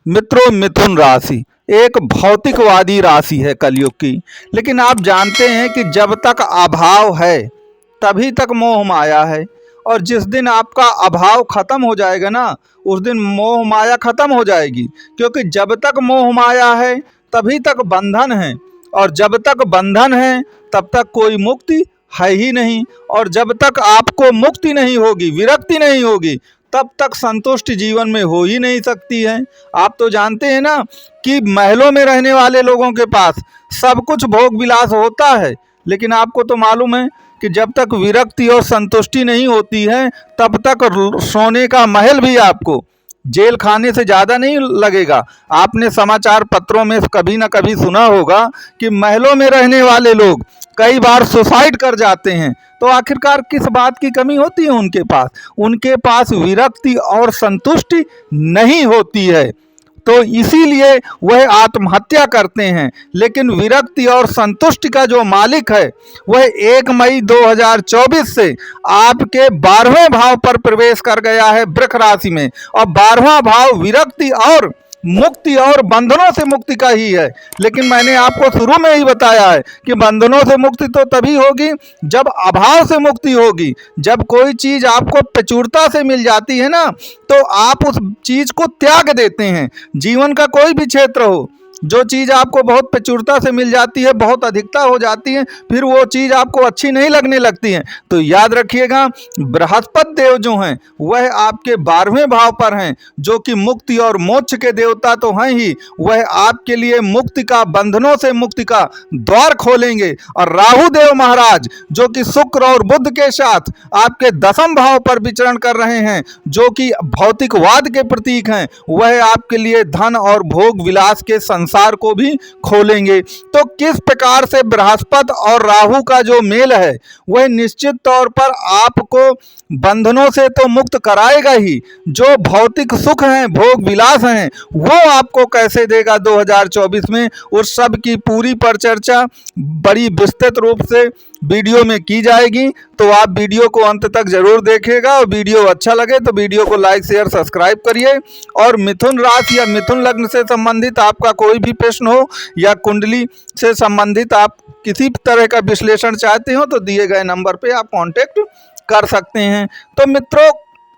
मित्रों, मिथुन राशि एक भौतिकवादी राशि है कलयुग की। लेकिन आप जानते हैं कि जब तक अभाव है तभी तक मोह माया है। और जिस दिन आपका अभाव खत्म हो जाएगा ना, उस दिन मोह माया खत्म हो जाएगी। क्योंकि जब तक मोह माया है तभी तक बंधन है, और जब तक बंधन है तब तक कोई मुक्ति है ही नहीं। और जब तक आपको मुक्ति नहीं होगी, विरक्ति नहीं होगी, तब तक संतुष्ट जीवन में हो ही नहीं सकती है। आप तो जानते हैं ना कि महलों में रहने वाले लोगों के पास सब कुछ भोग विलास होता है, लेकिन आपको तो मालूम है कि जब तक विरक्ति और संतुष्टि नहीं होती है तब तक सोने का महल भी आपको जेल खाने से ज़्यादा नहीं लगेगा। आपने समाचार पत्रों में कभी ना कभी सुना होगा कि महलों में रहने वाले लोग कई बार सुसाइड कर जाते हैं। तो आखिरकार किस बात की कमी होती है उनके पास विरक्ति और संतुष्टि नहीं होती है, तो इसीलिए वह आत्महत्या करते हैं। लेकिन विरक्ति और संतुष्टि का जो मालिक है वह 1 मई 2024 से आपके 12वें भाव पर प्रवेश कर गया है वृष राशि में। और 12वां भाव विरक्ति और मुक्ति और बंधनों से मुक्ति का ही है। लेकिन मैंने आपको शुरू में ही बताया है कि बंधनों से मुक्ति तो तभी होगी जब अभाव से मुक्ति होगी। जब कोई चीज आपको प्रचुरता से मिल जाती है ना, तो आप उस चीज को त्याग देते हैं। जीवन का कोई भी क्षेत्र हो, जो चीज़ आपको बहुत प्रचुरता से मिल जाती है, बहुत अधिकता हो जाती है, फिर वो चीज़ आपको अच्छी नहीं लगने लगती है। तो याद रखिएगा, बृहस्पति देव जो हैं वह आपके 12वें भाव पर हैं, जो कि मुक्ति और मोक्ष के देवता तो हैं ही, वह आपके लिए मुक्ति का, बंधनों से मुक्ति का द्वार खोलेंगे। और राहु देव महाराज जो कि शुक्र और बुध के साथ आपके 10वें भाव पर विचरण कर रहे हैं, जो कि भौतिकवाद के प्रतीक हैं, वह आपके लिए धन और भोग विलास के संसार को भी खोलेंगे। तो किस प्रकार से बृहस्पति और राहु का जो मेल है वह निश्चित तौर पर आपको बंधनों से तो मुक्त कराएगा ही, जो भौतिक सुख हैं, भोग विलास हैं, वो आपको कैसे देगा 2024 में, उस सब की पूरी पर चर्चा बड़ी विस्तृत रूप से वीडियो में की जाएगी। तो आप वीडियो को अंत तक जरूर देखिएगा, और वीडियो अच्छा लगे तो वीडियो को लाइक शेयर सब्सक्राइब करिए। और मिथुन राशि या मिथुन लग्न से संबंधित आपका कोई भी प्रश्न हो, या कुंडली से संबंधित आप किसी तरह का विश्लेषण चाहते हो, तो दिए गए नंबर पे आप कांटेक्ट कर सकते हैं। तो मित्रों,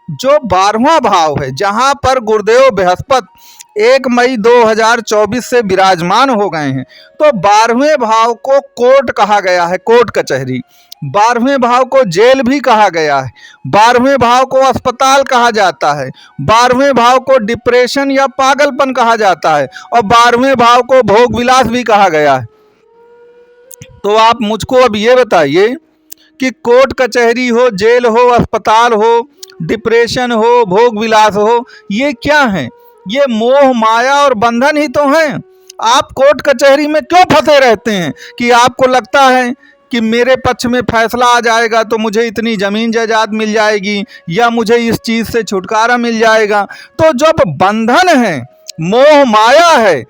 जो 12वां भाव है जहां पर गुरुदेव बृहस्पति 1 मई 2024 से विराजमान हो गए हैं, तो 12वें भाव को कोर्ट कहा गया है, कोर्ट कचहरी। 12वें भाव को जेल भी कहा गया है, 12वें भाव को अस्पताल कहा जाता है, 12वें भाव को डिप्रेशन या पागलपन कहा जाता है, और 12वें भाव को भोग विलास भी कहा गया है। तो आप मुझको अब ये बताइए कि कोर्ट कचहरी हो, जेल हो, अस्पताल हो, डिप्रेशन हो, भोग विलास हो, ये क्या है? ये मोह माया और बंधन ही तो हैं। आप कोर्ट कचहरी में क्यों फंसे रहते हैं कि आपको लगता है कि मेरे पक्ष में फैसला आ जाएगा तो मुझे इतनी जमीन जायदाद मिल जाएगी, या मुझे इस चीज से छुटकारा मिल जाएगा। तो जब बंधन है, मोह माया है,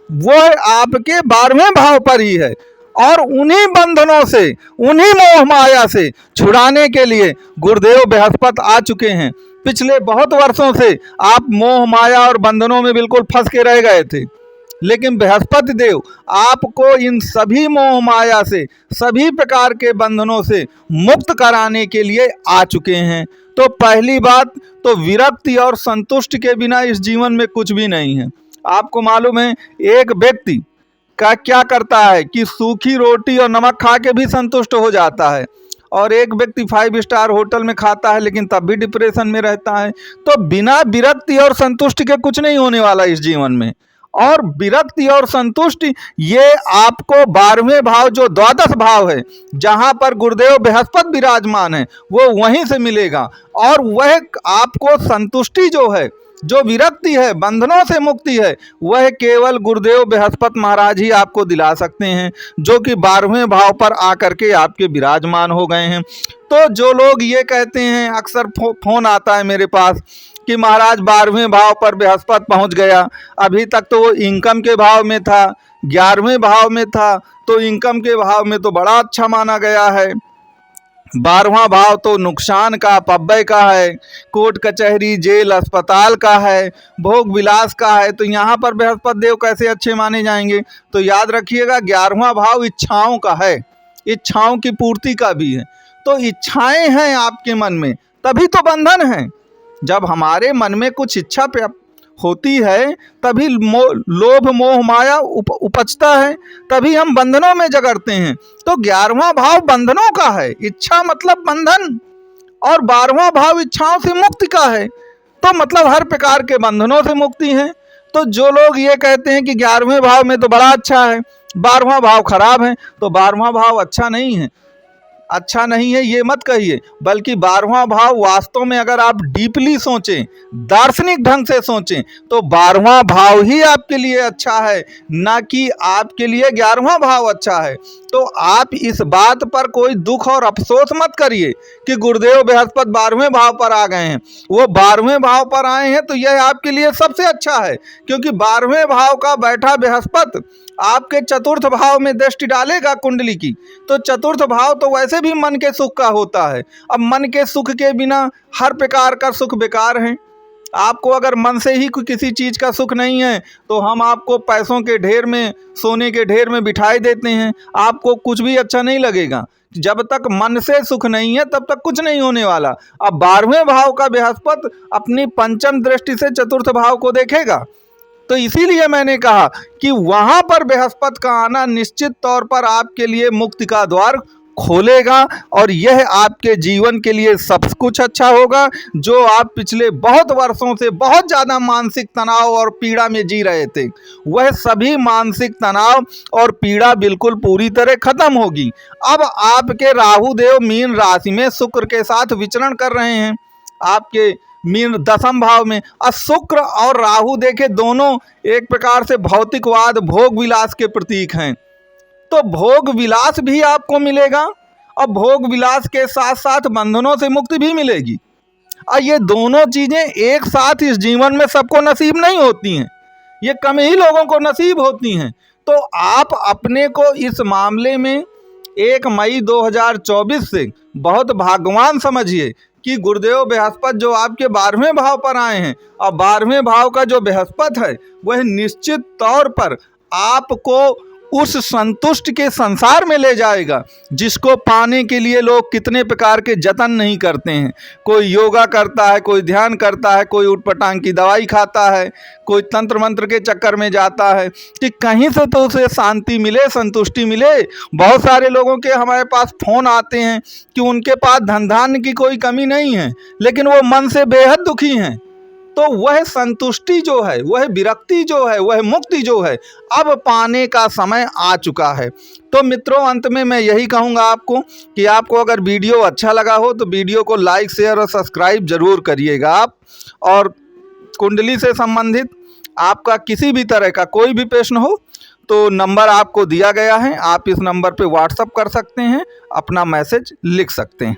वो आपके 12वें भाव पर ही है। और उन्हीं बंधनों से, उन्हीं मोह माया से छुड़ाने के लिए गुरुदेव बृहस्पति आ चुके हैं। पिछले बहुत वर्षों से आप मोह माया और बंधनों में बिल्कुल फंस के रह गए थे, लेकिन बृहस्पति देव आपको इन सभी मोह माया से, सभी प्रकार के बंधनों से मुक्त कराने के लिए आ चुके हैं। तो पहली बात तो विरक्ति और संतुष्टि के बिना इस जीवन में कुछ भी नहीं है। आपको मालूम है, एक व्यक्ति का क्या करता है कि सूखी रोटी और नमक खा के भी संतुष्ट हो जाता है, और एक व्यक्ति 5 स्टार होटल में खाता है लेकिन तब भी डिप्रेशन में रहता है। तो बिना विरक्ति और संतुष्टि के कुछ नहीं होने वाला इस जीवन में। और विरक्ति और संतुष्टि ये आपको 12वें भाव, जो द्वादश भाव है, जहां पर गुरुदेव बृहस्पति विराजमान है, वो वहीं से मिलेगा। और वह आपको संतुष्टि जो है, जो विरक्ति है, बंधनों से मुक्ति है, वह केवल गुरुदेव बृहस्पति महाराज ही आपको दिला सकते हैं, जो कि 12वें भाव पर आकर के आपके विराजमान हो गए हैं। तो जो लोग ये कहते हैं, अक्सर फोन आता है मेरे पास कि महाराज 12वें भाव पर बृहस्पति पहुंच गया, अभी तक तो वो इनकम के भाव में था, 11वें भाव में था, तो इनकम के भाव में तो बड़ा अच्छा माना गया है, 12वां भाव तो नुकसान का, अपव्यय का है, कोर्ट कचहरी जेल अस्पताल का है, भोग विलास का है। तो यहाँ पर बृहस्पति देव कैसे अच्छे माने जाएंगे? तो याद रखिएगा 11वां भाव इच्छाओं का है, इच्छाओं की पूर्ति का भी है। तो इच्छाएं हैं आपके मन में तभी तो बंधन है। जब हमारे मन में कुछ इच्छा होती है तभी लोभ मोह माया उपजता है, तभी हम बंधनों में जकड़ते हैं। तो 11वां भाव बंधनों का है, इच्छा मतलब बंधन, और 12वां भाव इच्छाओं से मुक्ति का है। तो मतलब हर प्रकार के बंधनों से मुक्ति है। तो जो लोग ये कहते हैं कि 11वें भाव में तो बड़ा अच्छा है, 12वां भाव खराब है, तो 12वां भाव अच्छा नहीं है, अच्छा नहीं है ये मत कहिए, बल्कि 12वां भाव वास्तव में अगर आप डीपली सोचें, दार्शनिक ढंग से सोचें, तो 12वां भाव ही आपके लिए अच्छा है, ना कि आपके लिए 11वां भाव अच्छा है। तो आप इस बात पर कोई दुख और अफसोस मत करिए कि गुरुदेव बृहस्पति 12वें भाव पर आ गए हैं। वो 12वें भाव पर आए हैं तो यह आपके लिए सबसे अच्छा है, क्योंकि 12वें भाव का बैठा बृहस्पति आपके चतुर्थ भाव में दृष्टि डालेगा कुंडली की। तो चतुर्थ भाव तो वैसे भी मन के सुख का होता है। अब मन के सुख के बिना हर प्रकार का सुख बेकार है। आपको अगर मन से ही किसी चीज़ का सुख नहीं है तो हम आपको पैसों के ढेर में, सोने के ढेर में बिठाई देते हैं, आपको कुछ भी अच्छा नहीं लगेगा। जब तक मन से सुख नहीं है तब तक कुछ नहीं होने वाला। अब 12वें भाव का बृहस्पति अपनी पंचम दृष्टि से चतुर्थ भाव को देखेगा। तो इसीलिए मैंने कहा कि वहां पर बृहस्पति का आना निश्चित तौर पर आपके लिए मुक्ति का द्वार खोलेगा, और यह आपके जीवन के लिए सब कुछ अच्छा होगा। जो आप पिछले बहुत वर्षों से बहुत ज़्यादा मानसिक तनाव और पीड़ा में जी रहे थे, वह सभी मानसिक तनाव और पीड़ा बिल्कुल पूरी तरह खत्म होगी। अब आपके राहु देव मीन राशि में शुक्र के साथ विचरण कर रहे हैं, आपके मीन 10वें भाव में। और शुक्र और राहु देखे दोनों एक प्रकार से भौतिकवाद, भोग विलास के प्रतीक हैं। तो भोग विलास भी आपको मिलेगा और भोग विलास के साथ साथ बंधनों से मुक्ति भी मिलेगी। और ये दोनों चीजें एक साथ इस जीवन में सबको नसीब नहीं होती हैं, ये कम ही लोगों को नसीब होती हैं। तो आप अपने को इस मामले में 1 मई 2024 से बहुत भाग्यवान समझिए कि गुरुदेव बृहस्पति जो आपके 12वें भाव पर आए हैं, और 12वें भाव का जो बृहस्पति है वह निश्चित तौर पर आपको उस संतुष्ट के संसार में ले जाएगा जिसको पाने के लिए लोग कितने प्रकार के जतन नहीं करते हैं। कोई योगा करता है, कोई ध्यान करता है, कोई ऊटपटांग की दवाई खाता है, कोई तंत्र मंत्र के चक्कर में जाता है कि कहीं से तो उसे शांति मिले, संतुष्टि मिले। बहुत सारे लोगों के हमारे पास फ़ोन आते हैं कि उनके पास धन धान्य की कोई कमी नहीं है, लेकिन वो मन से बेहद दुखी हैं। तो वह संतुष्टि जो है, वह विरक्ति जो है, वह मुक्ति जो है, अब पाने का समय आ चुका है। तो मित्रों, अंत में मैं यही कहूँगा आपको कि आपको अगर वीडियो अच्छा लगा हो तो वीडियो को लाइक, शेयर और सब्सक्राइब जरूर करिएगा आप। और कुंडली से संबंधित आपका किसी भी तरह का कोई भी प्रश्न हो तो नंबर आपको दिया गया है, आप इस नंबर पे व्हाट्सअप कर सकते हैं, अपना मैसेज लिख सकते हैं।